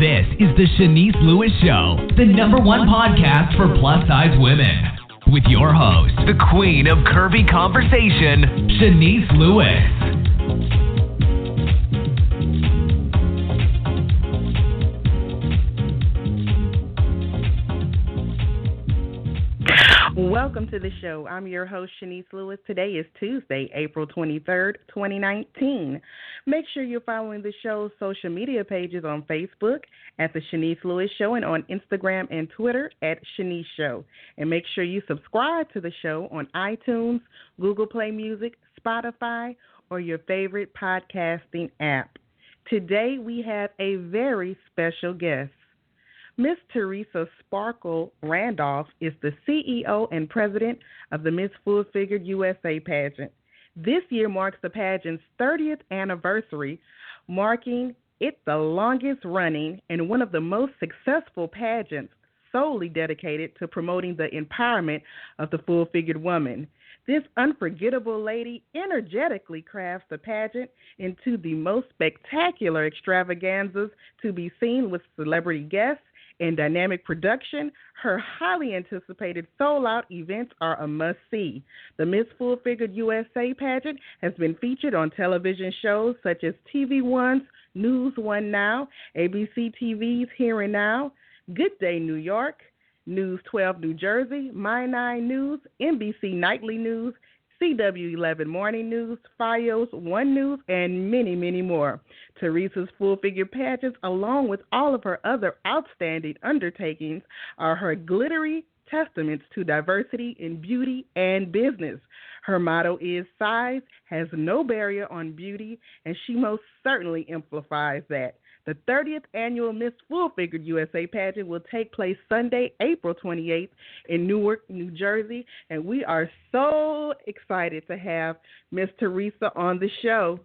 This is the Shanice Lewis Show, the #1 podcast for plus-size women. With your host, the queen of curvy conversation, Shanice Lewis. Welcome to the show. I'm your host, Shanice Lewis. Today is Tuesday, April 23rd, 2019. Make sure you're following the show's social media pages on Facebook at The Shanice Lewis Show and on Instagram and Twitter at Shanice Show. And make sure you subscribe to the show on iTunes, Google Play Music, Spotify, or your favorite podcasting app. Today we have a very special guest. Miss Theresa Sparkle Randolph is the CEO and president of the Miss Full-Figured USA Pageant. This year marks the pageant's 30th anniversary, marking it the longest running and one of the most successful pageants solely dedicated to promoting the empowerment of the full-figured woman. This unforgettable lady energetically crafts the pageant into the most spectacular extravaganzas to be seen with celebrity guests and dynamic production. Her highly anticipated sold-out events are a must-see. The Miss Full-Figured USA pageant has been featured on television shows such as TV1's News1 Now, ABCTV's Here and Now, Good Day New York, News12 New Jersey, My 9 News, NBC Nightly News, CW11 Morning News, FIOS 1 News, and many, many more. Theresa's full-figure pageants, along with all of her other outstanding undertakings, are her glittery testaments to diversity in beauty and business. Her motto is "Size has no barrier on beauty," and she most certainly amplifies that. The 30th annual Miss Full-Figured USA pageant will take place Sunday, April 28th in Newark, New Jersey, and we are so excited to have Miss Theresa on the show.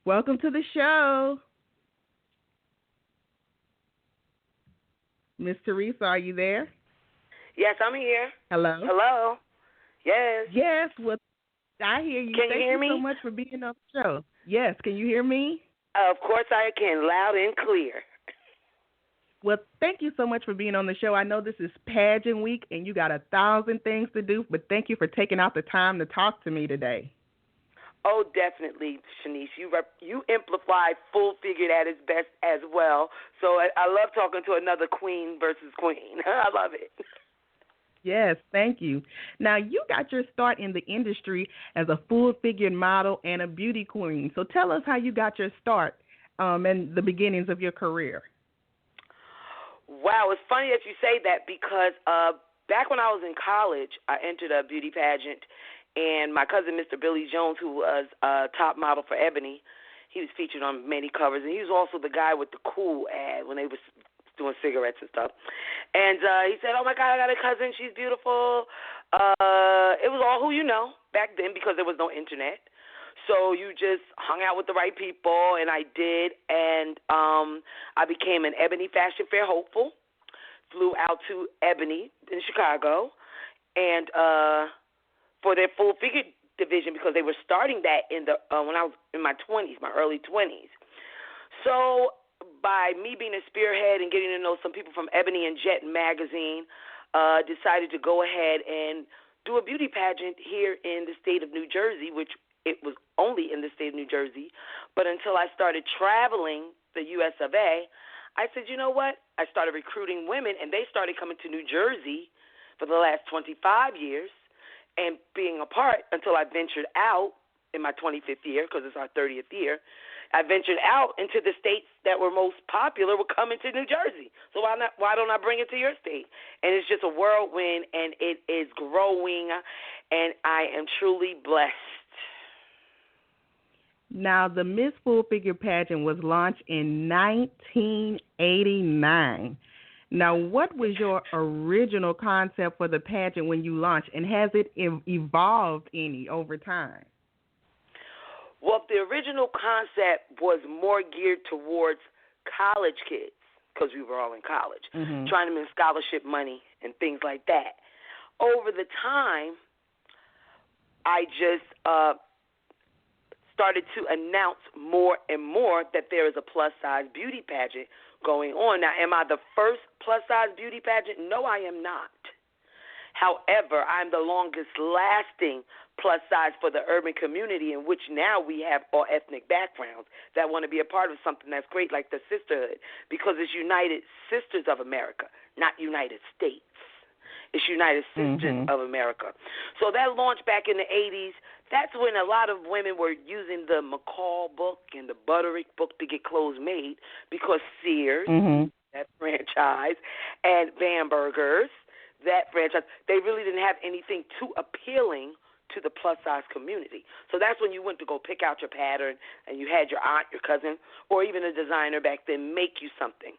Welcome to the show. Miss Theresa, are you there? Yes, I'm here. Hello? Hello. Yes. Yes, well, I hear you. Can you hear me? Thank you so much for being on the show. Yes, can you hear me? Of course I can, loud and clear. Well, thank you so much for being on the show. I know this is pageant week and you got 1,000 things to do, but thank you for taking out the time to talk to me today. Oh, definitely, Shanice. You amplify full-figured at its best as well. So I love talking to another queen versus queen. I love it. Yes, thank you. Now, you got your start in the industry as a full-figured model and a beauty queen. So tell us how you got your start and the beginnings of your career. Wow, it's funny that you say that because back when I was in college, I entered a beauty pageant, and my cousin, Mr. Billy Jones, who was a top model for Ebony, he was featured on many covers, and he was also the guy with the cool ad when they was doing cigarettes and stuff. And he said, "Oh, my God, I got a cousin. She's beautiful." It was all who you know back then because there was no internet. So you just hung out with the right people, and I did. And I became an Ebony Fashion Fair hopeful, flew out to Ebony in Chicago, and for their full-figure division because they were starting that in the when I was in my 20s, my early 20s. So by me being a spearhead and getting to know some people from Ebony and Jet magazine, decided to go ahead and do a beauty pageant here in the state of New Jersey, which it was only in the state of New Jersey. But until I started traveling the U.S.A, I said, you know what? I started recruiting women, and they started coming to New Jersey for the last 25 years and being a part until I ventured out in my 25th year because it's our 30th year. I ventured out into the states that were most popular were coming to New Jersey. So why don't I bring it to your state? And it's just a whirlwind, and it is growing, and I am truly blessed. Now, the Miss Full-Figure pageant was launched in 1989. Now, what was your original concept for the pageant when you launched, and has it evolved any over time? Well, the original concept was more geared towards college kids because we were all in college, trying to win scholarship money and things like that. Over the time, I just started to announce more and more that there is a plus-size beauty pageant going on. Now, am I the first plus-size beauty pageant? No, I am not. However, I'm the longest-lasting plus-size for the urban community, in which now we have all ethnic backgrounds that want to be a part of something that's great like the sisterhood, because it's United Sisters of America, not United States. It's United Sisters of America. So that launched back in the 80s. That's when a lot of women were using the McCall book and the Butterick book to get clothes made, because Sears, that franchise, and Bamberger's, that franchise, they really didn't have anything too appealing to the plus-size community. So that's when you went to go pick out your pattern, and you had your aunt, your cousin, or even a designer back then make you something.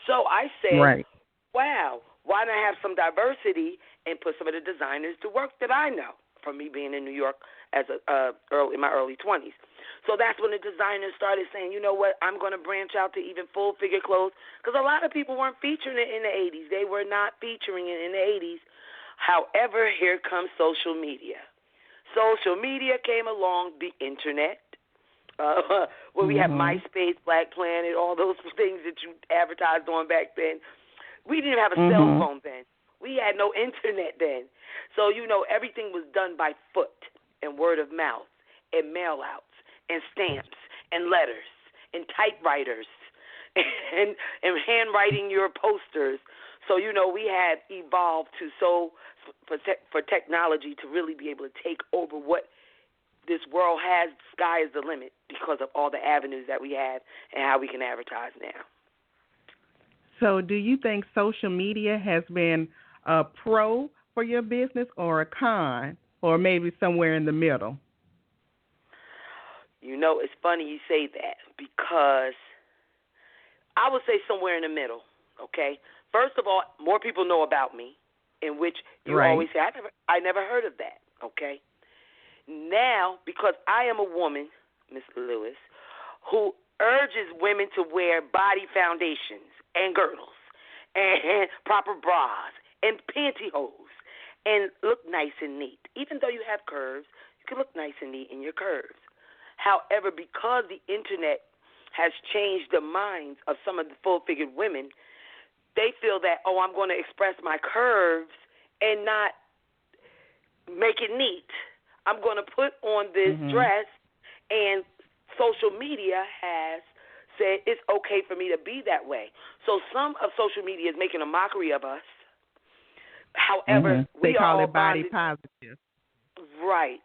So I said, wow, why not have some diversity and put some of the designers to work that I know from me being in New York as in my early 20s. So that's when the designers started saying, you know what, I'm going to branch out to even full-figure clothes, because a lot of people weren't featuring it in the 80s. They were not featuring it in the 80s. However, here comes social media. Social media came along, the Internet, where we have MySpace, Black Planet, all those things that you advertised on back then. We didn't even have a cell phone then. We had no Internet then. So, you know, everything was done by foot and word of mouth and mail-outs and stamps and letters and typewriters and handwriting your posters. So, you know, we had evolved to for technology to really be able to take over what this world has. Sky is the limit because of all the avenues that we have and how we can advertise now. So do you think social media has been a pro for your business or a con, or maybe somewhere in the middle? You know, it's funny you say that, because I would say somewhere in the middle, okay? First of all, more people know about me, in which you always say, I never heard of that, okay? Now, because I am a woman, Ms. Lewis, who urges women to wear body foundations and girdles and proper bras and pantyhose and look nice and neat. Even though you have curves, you can look nice and neat in your curves. However, because the Internet has changed the minds of some of the full-figured women, they feel that, I'm going to express my curves and not make it neat. I'm going to put on this dress, and social media has said it's okay for me to be that way. So some of social media is making a mockery of us. However, they call it body positive. Right.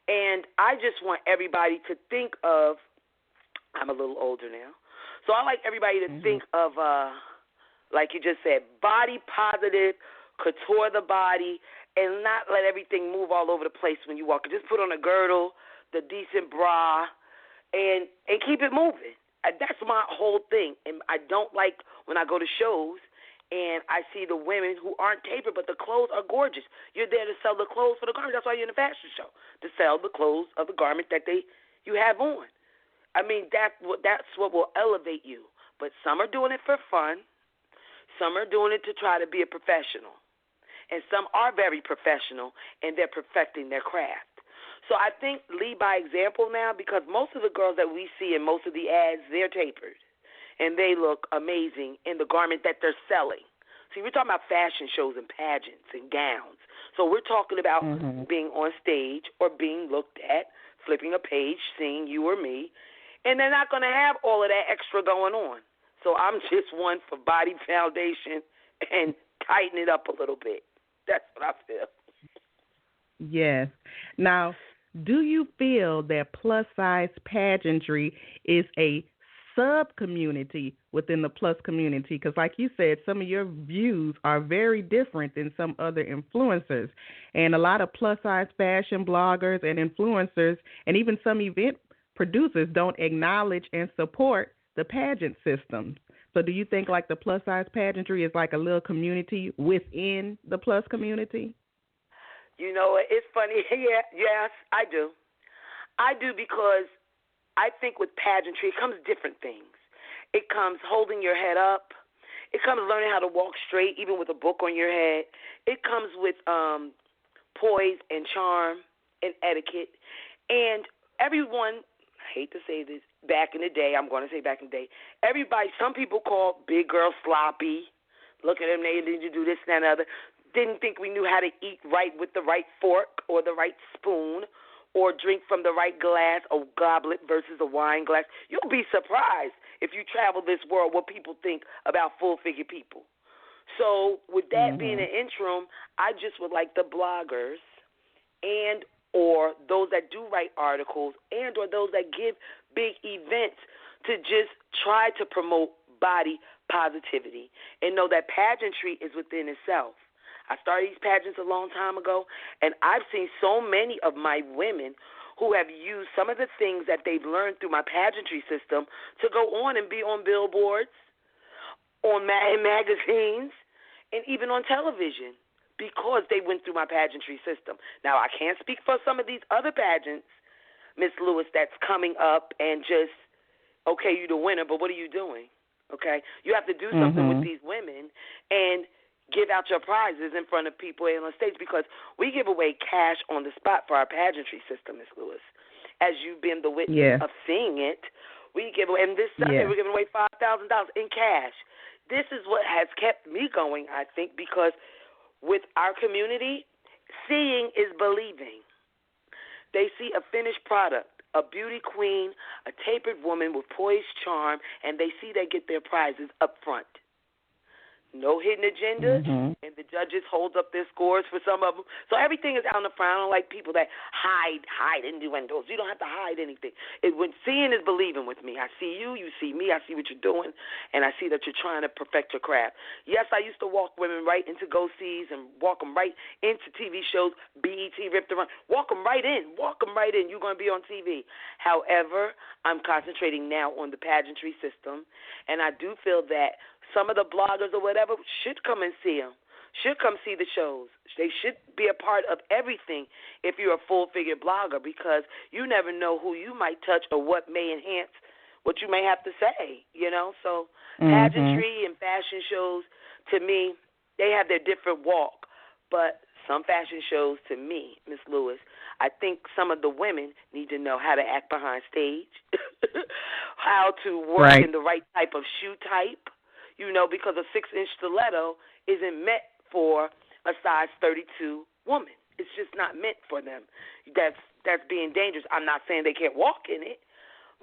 And I just want everybody to think of, I'm a little older now, so I like everybody to think of, like you just said, body positive, couture the body, and not let everything move all over the place when you walk. Just put on a girdle, the decent bra, and keep it moving. That's my whole thing. And I don't like when I go to shows and I see the women who aren't tapered, but the clothes are gorgeous. You're there to sell the clothes for the garment. That's why you're in a fashion show, to sell the clothes of the garment that you have on. I mean, that's what will elevate you. But some are doing it for fun. Some are doing it to try to be a professional. And some are very professional, and they're perfecting their craft. So I think lead by example now, because most of the girls that we see in most of the ads, they're tapered, and they look amazing in the garment that they're selling. See, we're talking about fashion shows and pageants and gowns. So we're talking about being on stage or being looked at, flipping a page, seeing you or me, and they're not going to have all of that extra going on. So I'm just one for body foundation and tighten it up a little bit. That's what I feel. Yes. Now, do you feel that plus-size pageantry is a sub-community within the plus community? Because like you said, some of your views are very different than some other influencers. And a lot of plus-size fashion bloggers and influencers and even some event producers don't acknowledge and support the pageant system. So do you think like the plus-size pageantry is like a little community within the plus community? You know, it's funny. Yes, I do. I do, because I think with pageantry, it comes different things. It comes holding your head up. It comes learning how to walk straight, even with a book on your head. It comes with poise and charm and etiquette. And everyone, I hate to say this, back in the day, I'm going to say back in the day, everybody, some people call big girls sloppy. Look at them, they need to do this and that and other. Didn't think we knew how to eat right with the right fork or the right spoon or drink from the right glass, a goblet versus a wine glass. You'll be surprised if you travel this world what people think about full-figure people. So with that being an interim, I just would like the bloggers and or those that do write articles and or those that give big events to just try to promote body positivity and know that pageantry is within itself. I started these pageants a long time ago, and I've seen so many of my women who have used some of the things that they've learned through my pageantry system to go on and be on billboards, on magazines, and even on television because they went through my pageantry system. Now, I can't speak for some of these other pageants, Miss Lewis, that's coming up and just, okay, you're the winner, but what are you doing? Okay? You have to do something with these women and give out your prizes in front of people and on stage because we give away cash on the spot for our pageantry system, Miss Lewis. As you've been the witness of seeing it, we give away, and this Sunday we're giving away $5,000 in cash. This is what has kept me going, I think, because with our community, seeing is believing. They see a finished product, a beauty queen, a tapered woman with poised charm, and they see they get their prizes up front. No hidden agendas, and the judges hold up their scores for some of them. So everything is out in the front. I don't like people that hide innuendos. You don't have to hide anything. When seeing is believing with me. I see you, you see me, I see what you're doing, and I see that you're trying to perfect your craft. Yes, I used to walk women right into go-sees and walk them right into TV shows, BET, Ripped Around. Walk them right in. You're going to be on TV. However, I'm concentrating now on the pageantry system, and I do feel that some of the bloggers or whatever should come and see them, should come see the shows. They should be a part of everything if you're a full-figure blogger because you never know who you might touch or what may enhance what you may have to say, you know. So pageantry and fashion shows, to me, they have their different walk. But some fashion shows, to me, Miss Lewis, I think some of the women need to know how to act behind stage, how to work in the right type of shoe type. You know, because a 6-inch stiletto isn't meant for a size 32 woman. It's just not meant for them. That's being dangerous. I'm not saying they can't walk in it,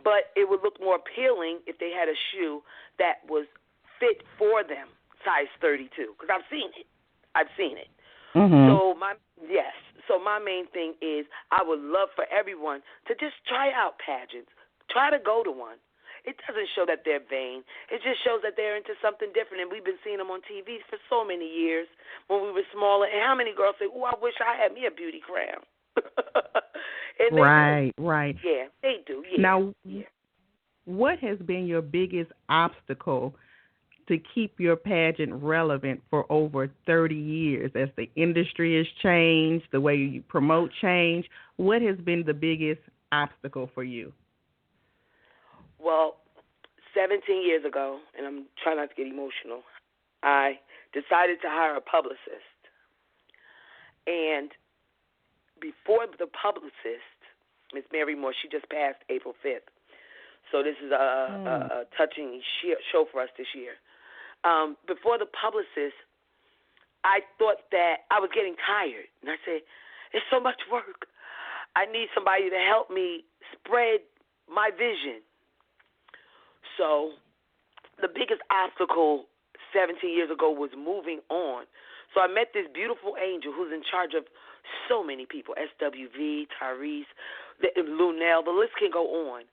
but it would look more appealing if they had a shoe that was fit for them, size 32. Because I've seen it. So my main thing is I would love for everyone to just try out pageants. Try to go to one. It doesn't show that they're vain. It just shows that they're into something different, and we've been seeing them on TV for so many years when we were smaller. And how many girls say, I wish I had me a beauty crown. Right. Yeah, they do. Yeah. Now, what has been your biggest obstacle to keep your pageant relevant for over 30 years as the industry has changed, the way you promote change? What has been the biggest obstacle for you? Well, 17 years ago, and I'm trying not to get emotional, I decided to hire a publicist. And before the publicist, Miss Mary Moore, she just passed April 5th. So this is a touching show for us this year. Before the publicist, I thought that I was getting tired. And I said, it's so much work. I need somebody to help me spread my vision. So the biggest obstacle 17 years ago was moving on. So I met this beautiful angel who's in charge of so many people, SWV, Theresa, Lunel, the list can go on.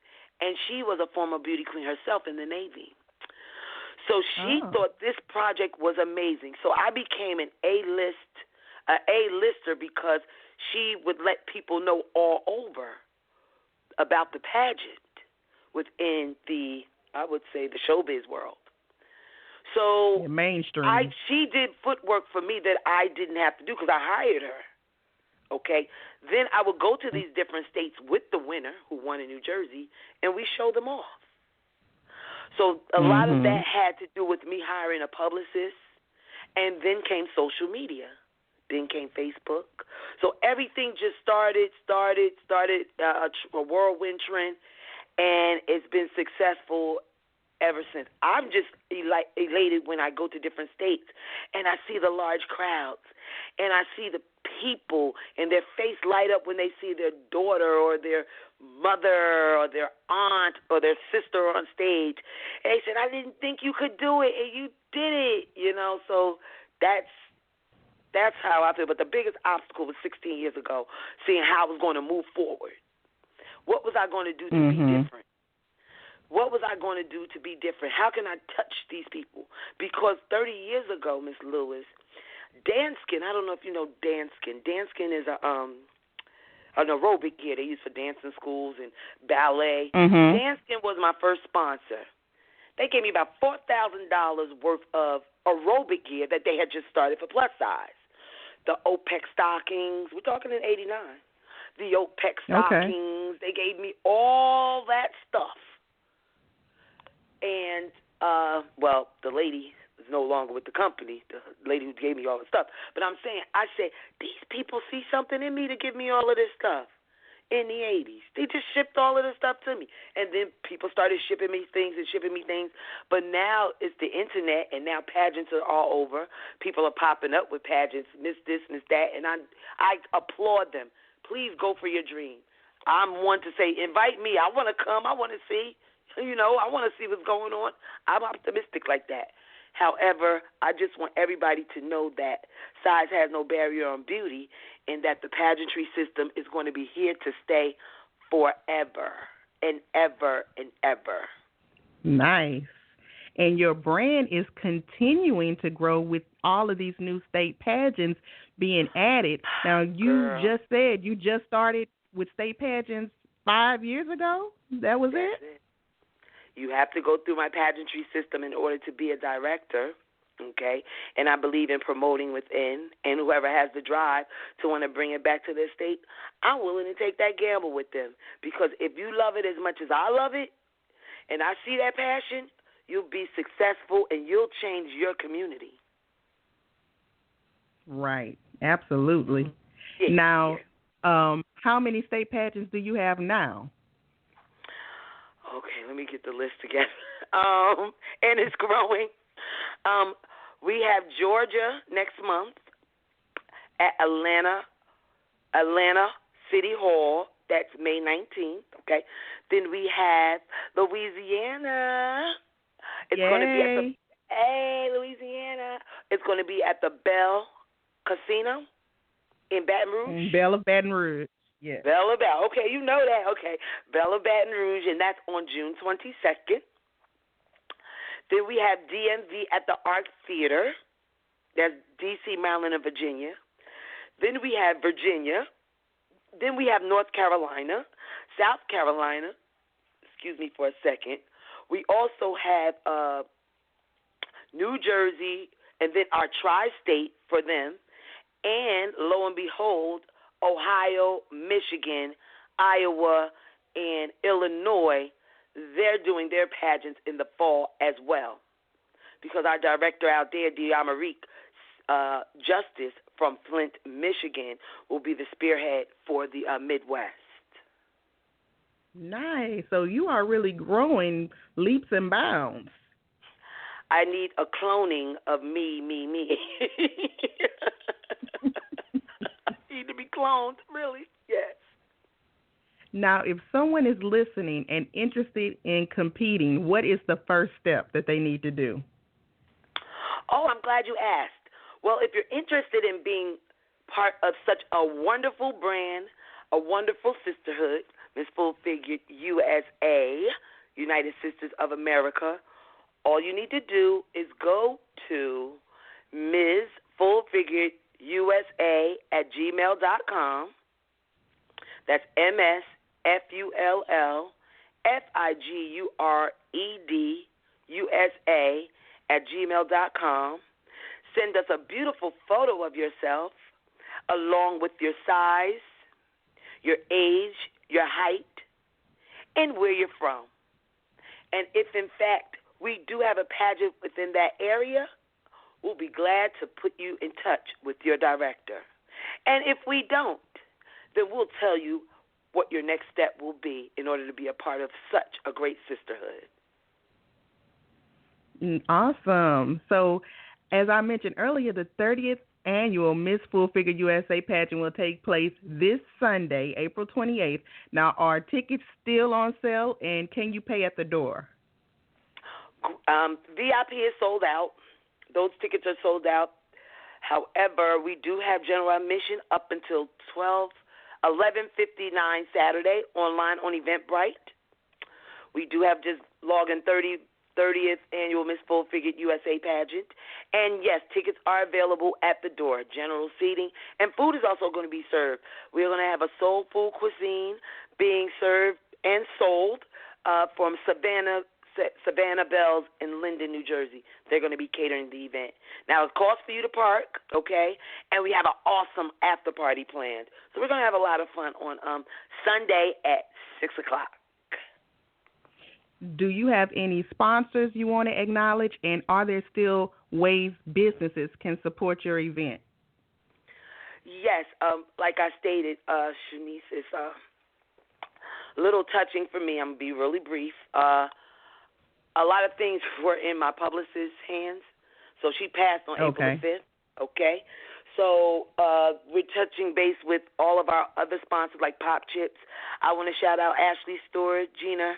And she was a former beauty queen herself in the Navy. So she thought this project was amazing. So I became an A-lister because she would let people know all over about the pageant within the, I would say, the showbiz world. So mainstream. She did footwork for me that I didn't have to do because I hired her. Okay? Then I would go to these different states with the winner who won in New Jersey, and we show them off. So a lot of that had to do with me hiring a publicist, and then came social media then came Facebook. So everything just started a whirlwind trend, and it's been successful ever since. I'm just elated when I go to different states and I see the large crowds and I see the people and their face light up when they see their daughter or their mother or their aunt or their sister on stage. And they said, I didn't think you could do it, and you did it, So that's how I feel. But the biggest obstacle was 16 years ago, seeing how I was going to move forward. What was I going to do to be different? What was I going to do to be different? How can I touch these people? Because 30 years ago, Miss Lewis, dancing, I don't know if you know dancing. Dancing is an aerobic gear they use for dancing schools and ballet. Dancing was my first sponsor. They gave me about $4,000 worth of aerobic gear that they had just started for plus size. The OPEC stockings, we're talking in 89. The OPEC stockings, They gave me all that stuff. And, the lady is no longer with the company, the lady who gave me all the stuff. But I said, these people see something in me to give me all of this stuff in the 80s. They just shipped all of this stuff to me. And then people started shipping me things. But now it's the Internet, and now pageants are all over. People are popping up with pageants, Miss This, Miss That, and I applaud them. Please go for your dream. I'm one to say, invite me. I want to come. I want to see. I want to see what's going on. I'm optimistic like that. However, I just want everybody to know that size has no barrier on beauty, and that the pageantry system is going to be here to stay forever and ever and ever. Nice. And your brand is continuing to grow with all of these new state pageants being added. Now, you just said you just started with state pageants 5 years ago? That was it? You have to go through my pageantry system in order to be a director, okay? And I believe in promoting within, and whoever has the drive to want to bring it back to their state, I'm willing to take that gamble with them. Because if you love it as much as I love it, and I see that passion, you'll be successful and you'll change your community. Right. Absolutely. Yeah. Now, how many state pageants do you have now? Okay, let me get the list together. And it's growing. We have Georgia next month at Atlanta City Hall. That's May 19th, okay? Then we have Louisiana. It's going to be at Louisiana. It's going to be at the Bell Casino in Baton Rouge. Bell of Baton Rouge. Yes. Bell. Okay, you know that. Okay. Bell of Baton Rouge, and that's on June 22nd. Then we have DMV at the Art Theater. That's D.C., Maryland, and Virginia. Then we have Virginia. Then we have North Carolina, South Carolina. Excuse me for a second. We also have New Jersey, and then our tri-state for them. And lo and behold, Ohio, Michigan, Iowa, and Illinois, they're doing their pageants in the fall as well. Because our director out there, Diamarique Justice from Flint, Michigan, will be the spearhead for the Midwest. Nice. So you are really growing leaps and bounds. I need a cloning of me. Need to be cloned, really? Yes. Now, if someone is listening and interested in competing, what is the first step that they need to do? Oh, I'm glad you asked. Well, if you're interested in being part of such a wonderful brand, a wonderful sisterhood, Miss Full Figured USA, United Sisters of America, all you need to do is go to Ms. Full Figured USA at gmail.com. That's MSFULLFIGURED USA at gmail.com. Send us a beautiful photo of yourself along with your size, your age, your height, and where you're from. And if, in fact, we do have a pageant within that area, we'll be glad to put you in touch with your director. And if we don't, then we'll tell you what your next step will be in order to be a part of such a great sisterhood. Awesome. So, as I mentioned earlier, the 30th annual Miss Full Figure USA pageant will take place this Sunday, April 28th. Now, are tickets still on sale, and can you pay at the door? VIP is sold out. Those tickets are sold out. However, we do have general admission up until 11:59 Saturday online on Eventbrite. We do have just log in 30th annual Miss Full Figured USA pageant. And yes, tickets are available at the door, general seating, and food is also going to be served. We're going to have a soul food cuisine being served and sold from Savannah Bells in Linden, New Jersey. They're going to be catering the event. Now, it costs for you to park, okay, and we have an awesome after party planned. So we're going to have a lot of fun on Sunday at 6 o'clock. Do you have any sponsors you want to acknowledge, and are there still ways businesses can support your event? Yes, like I stated, Shanice, it's a little touching for me. I'm going to be really brief. A lot of things were in my publicist's hands, so she passed on April 5th, okay? So we're touching base with all of our other sponsors like Pop Chips. I want to shout out Ashley Stewart, Gina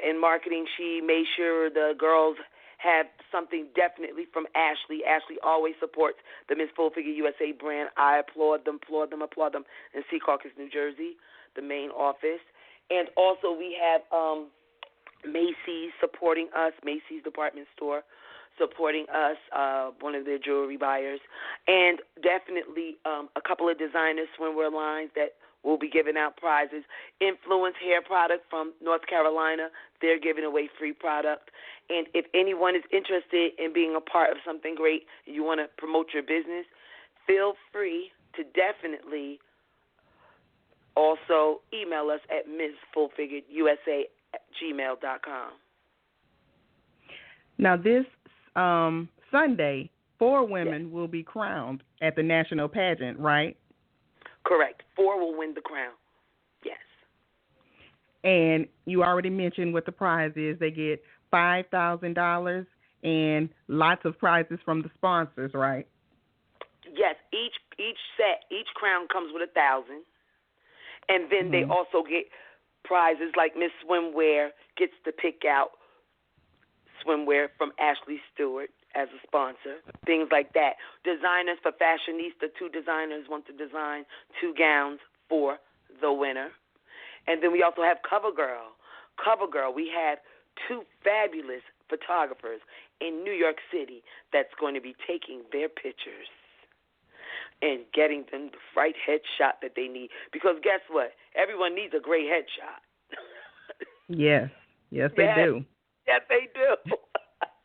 in marketing. She made sure the girls have something definitely from Ashley. Ashley always supports the Miss Full Figure USA brand. I applaud them in Secaucus, New Jersey, the main office. And also we have Macy's supporting us, Macy's department store supporting us, one of their jewelry buyers. And definitely a couple of designer swimwear lines that will be giving out prizes. Influence Hair Product from North Carolina, they're giving away free product. And if anyone is interested in being a part of something great and you want to promote your business, feel free to definitely also email us at missfullfiguredusa@gmail.com. Now, this Sunday, 4 women will be crowned at the national pageant, right? Correct. 4 will win the crown. Yes. And you already mentioned what the prize is. They get $5,000 and lots of prizes from the sponsors, right? Yes. Each crown comes with $1,000, and then they also get prizes like Miss Swimwear gets to pick out swimwear from Ashley Stewart as a sponsor, things like that. Designers for Fashionista, 2 designers want to design 2 gowns for the winner. And then we also have CoverGirl. CoverGirl, we have 2 fabulous photographers in New York City that's going to be taking their pictures and getting them the right headshot that they need. Because guess what? Everyone needs a great headshot. Yes, they do. Yes, they do.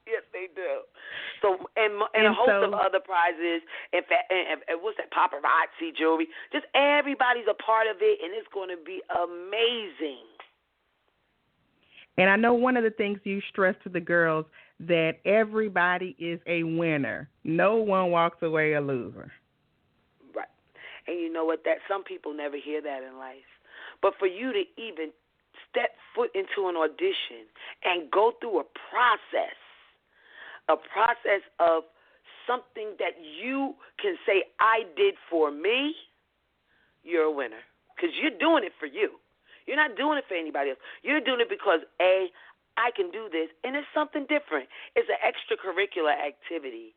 Yes, they do. So, and a host of other prizes, and what's that, paparazzi jewelry. Just everybody's a part of it, and it's going to be amazing. And I know one of the things you stress to the girls that everybody is a winner. No one walks away a loser. Right. And you know what? That some people never hear that in life. But for you to even step foot into an audition and go through a process of something that you can say, I did for me, you're a winner. Because you're doing it for you. You're not doing it for anybody else. You're doing it because, A, I can do this, and it's something different. It's an extracurricular activity,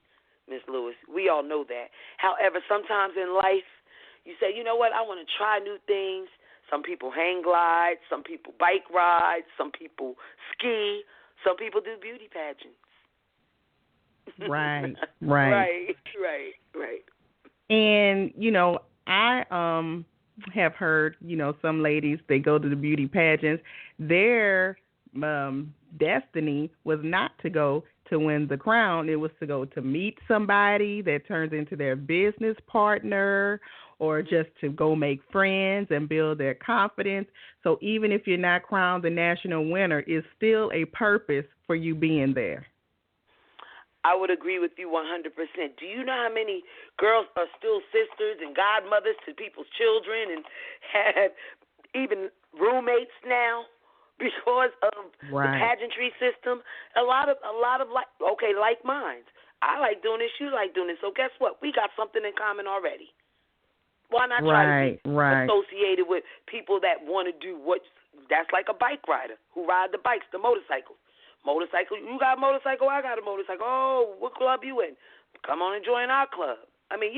Ms. Lewis. We all know that. However, sometimes in life, you say, you know what, I want to try new things. Some people hang glide, some people bike ride, some people ski, some people do beauty pageants. Right. And, you know, I have heard, you know, some ladies, they go to the beauty pageants. Their destiny was not to go to win the crown. It was to go to meet somebody that turns into their business partner or just to go make friends and build their confidence. So even if you're not crowned the national winner, it's still a purpose for you being there. I would agree with you 100%. Do you know how many girls are still sisters and godmothers to people's children and have even roommates now because of the pageantry system? A lot of like minds. I like doing this, you like doing this. So guess what? We got something in common already. Why not try to be associated with people that want to do what? That's like a bike rider who ride the bikes, the motorcycles. Motorcycle, you got a motorcycle, I got a motorcycle. Oh, what club you in? Come on and join our club. I mean,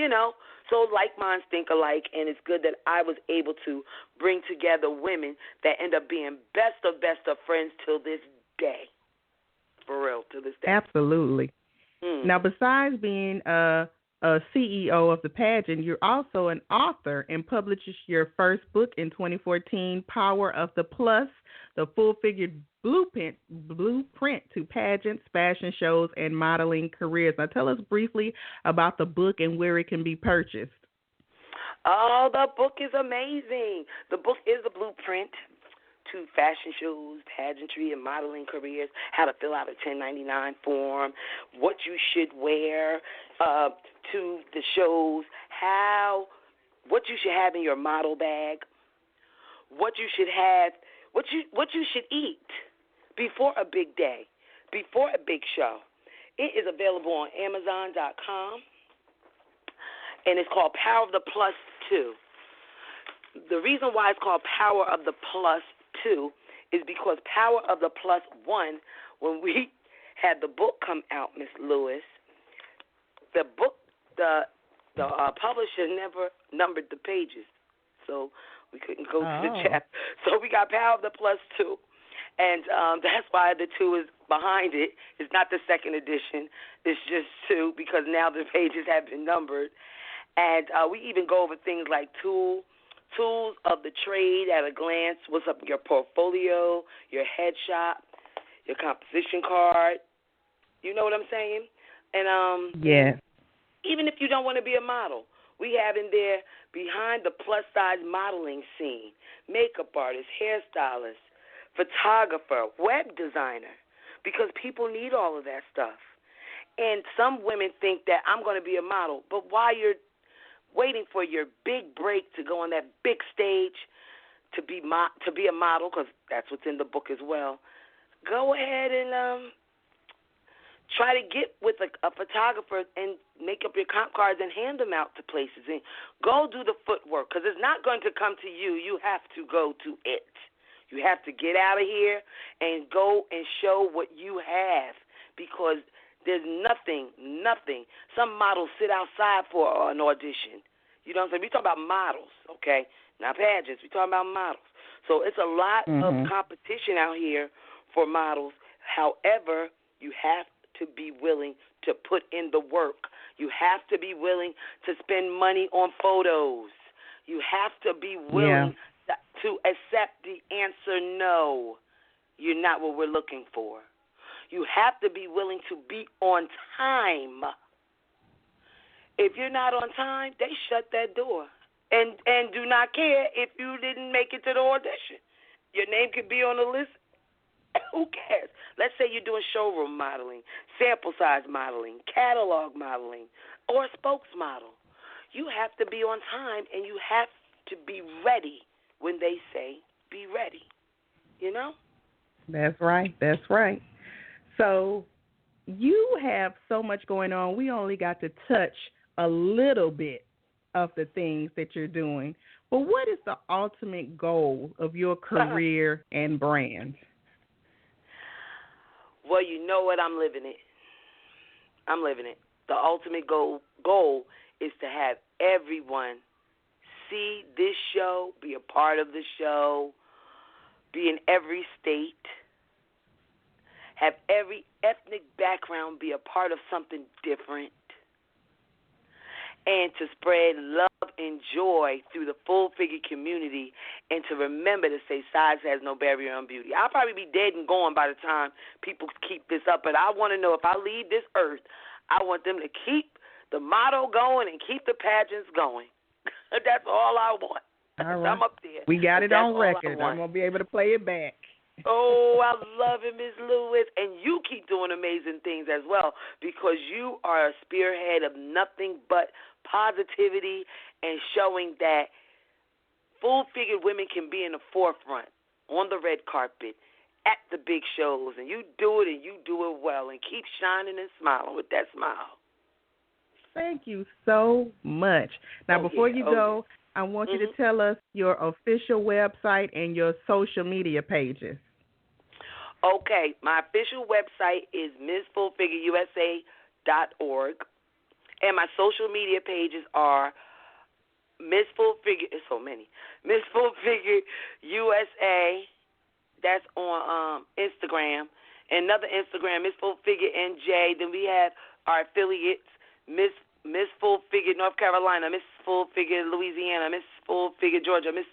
so like minds think alike, and it's good that I was able to bring together women that end up being best of friends till this day. For real, to this day. Absolutely. Now, besides being a CEO of the pageant, you're also an author and published your first book in 2014, Power of the Plus, the full-figured blueprint to pageants, fashion shows, and modeling careers. Now, tell us briefly about the book and where it can be purchased. Oh, the book is amazing. The book is a blueprint to fashion shows, pageantry, and modeling careers, how to fill out a 1099 form, what you should wear to the shows, what you should have in your model bag, what you should have, what you should eat before a big day, before a big show. It is available on Amazon.com, and it's called Power of the Plus 2. The reason why it's called Power of the Plus 2 is because Power of the Plus 1, when we had the book come out, Miss Lewis, the publisher never numbered the pages, so we couldn't go to the chapter. So we got Power of the Plus 2, and that's why the 2 is behind it. It's not the second edition. It's just 2 because now the pages have been numbered. And we even go over things like tools of the trade at a glance. What's up, your portfolio, your headshot, your composition card. You know what I'm saying? And even if you don't want to be a model, we have in there behind the plus-size modeling scene, makeup artist, hairstylist, photographer, web designer, because people need all of that stuff. And some women think that I'm going to be a model, but while you're waiting for your big break to go on that big stage to be a model, because that's what's in the book as well, go ahead and try to get with a photographer and make up your comp cards and hand them out to places. And go do the footwork, because it's not going to come to you. You have to go to it. You have to get out of here and go and show what you have, because there's nothing. Some models sit outside for an audition. You know what I'm saying? We talk about models, okay? Not pageants. We talking about models. So it's a lot of competition out here for models. However, you have to be willing to put in the work. You have to be willing to spend money on photos. You have to be willing to accept the answer no. You're not what we're looking for. You have to be willing to be on time. If you're not on time, they shut that door and do not care if you didn't make it to the audition. Your name could be on the list. Who cares? Let's say you're doing showroom modeling, sample size modeling, catalog modeling, or spokes model. You have to be on time, and you have to be ready when they say be ready. You know? That's right. So you have so much going on. We only got to touch a little bit of the things that you're doing. But what is the ultimate goal of your career and brand? Well, you know what? I'm living it. The ultimate goal is to have everyone see this show, be a part of the show, be in every state, have every ethnic background be a part of something different, and to spread love and joy through the full-figure community, and to remember to say size has no barrier on beauty. I'll probably be dead and gone by the time people keep this up, but I want to know if I leave this earth, I want them to keep the motto going and keep the pageants going. That's all I want. All right. I'm up there. We got it on record. I'm going to be able to play it back. Oh, I love it, Ms. Lewis. And you keep doing amazing things as well because you are a spearhead of nothing but positivity and showing that full-figured women can be in the forefront, on the red carpet, at the big shows. And you do it, and you do it well. And keep shining and smiling with that smile. Thank you so much. Now, before you go, I want you to tell us your official website and your social media pages. Okay, my official website is MissFullFigureUSA.org, and my social media pages are Miss Full Figure. It's so many. Miss Full Figure USA. That's on Instagram. Another Instagram, Miss Full Figure NJ. Then we have our affiliates, Miss Full Figure North Carolina, Miss Full Figure Louisiana, Miss Full Figure Georgia, Miss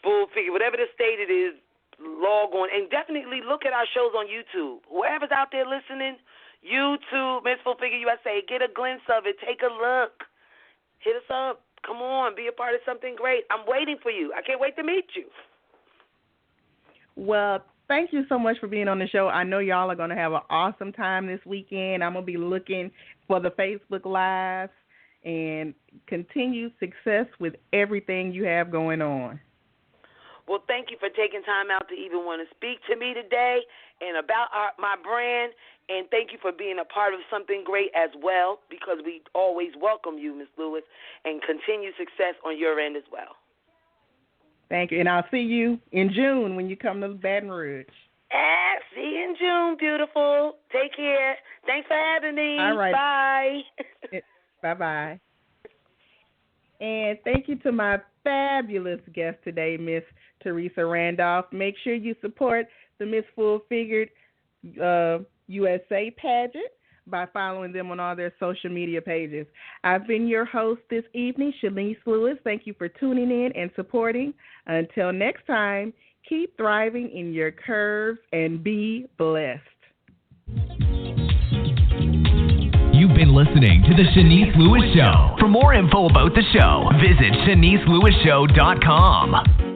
Full Figure, whatever the state it is. Log on and definitely look at our shows on YouTube. Whoever's out there listening, YouTube, Miss Full Figure USA, get a glimpse of it. Take a look. Hit us up. Come on, be a part of something great. I'm waiting for you. I can't wait to meet you. Well, thank you so much for being on the show. I know y'all are going to have an awesome time this weekend. I'm going to be looking for the Facebook Live and continued success with everything you have going on. Well, thank you for taking time out to even want to speak to me today and about my brand, and thank you for being a part of something great as well because we always welcome you, Ms. Lewis, and continued success on your end as well. Thank you, and I'll see you in June when you come to Baton Rouge. See you in June, beautiful. Take care. Thanks for having me. All right. Bye. Bye-bye. And thank you to my fabulous guest today, Miss Theresa Randolph. Make sure you support the Miss Full Figured USA Pageant by following them on all their social media pages. I've been your host this evening, Shanice Lewis. Thank you for tuning in and supporting. Until next time, keep thriving in your curves and be blessed. You've been listening to The Shanice Lewis Show. For more info about the show, visit ShaniceLewisShow.com.